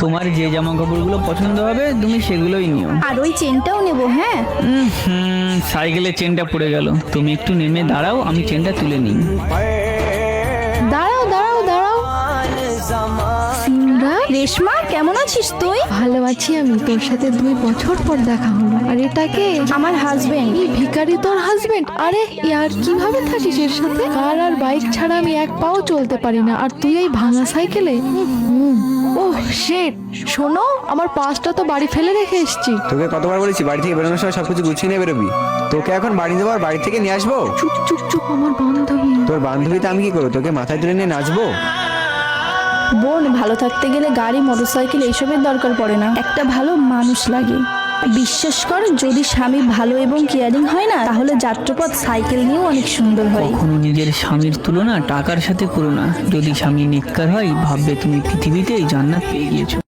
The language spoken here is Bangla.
তোমার যে জামা কাপড়গুলো পছন্দ হবে তুমি সেগুলোই নিও। আর ওই চেনটাও নেবো। হ্যাঁ, সাইকেলের চেনটা পড়ে গেল, তুমি একটু নেমে দাঁড়াও, আমি চেনটা তুলে নিই। দাঁড়াও দাঁড়াও দাঁড়াও। সিমরা, রেশমা, কেমন আছিস তুই? ভালো আছি আমি। তোর সাথে 2 বছর পর দেখা হলো। আর এটাকে আমার হাজবেন্ড। এই ভিখারি তোর হাজবেন্ড? আরে ইয়ার, কিভাবে থাকিস এর সাথে? কার আর বাইক ছাড়া আমি এক পাও চলতে পারি না, আর তুই এই ভাঙা সাইকেলে। ওহ শিট, শোনো, আমার পাসটা তো বাড়ি ফেলে রেখে এসেছি। তোকে কতবার বলেছি বাড়ি থেকে বেরোনোর সময় সবকিছু গুছিয়ে নিয়ে বেরোবি। তোকে এখন বাড়ি দেবো আর বাড়ি থেকে নিয়ে আসবো? চুপ চুপ চুপ, আমার বান্ধবী। তোর বান্ধবীতে আমি কি করবো? তোকে মাথায় তুলে নিয়ে নাচবো? বোন, ভালো থাকতে গেলে গাড়ি, মোটরসাইকেল এইসবের দরকার পড়ে না, একটা ভালো মানুষ লাগে। বিশ্বাস কর, যদি স্বামী ভালো এবং কেয়ারিং হয় না, তাহলে যাত্রাপথ সাইকেল নিয়েও অনেক সুন্দর হয়। কখনো নিজের স্বামীর তুলনা টাকার সাথে করো না। যদি স্বামী নেককার হয়, ভাববে তুমি পৃথিবীতে জান্নাত পেয়ে গিয়েছো।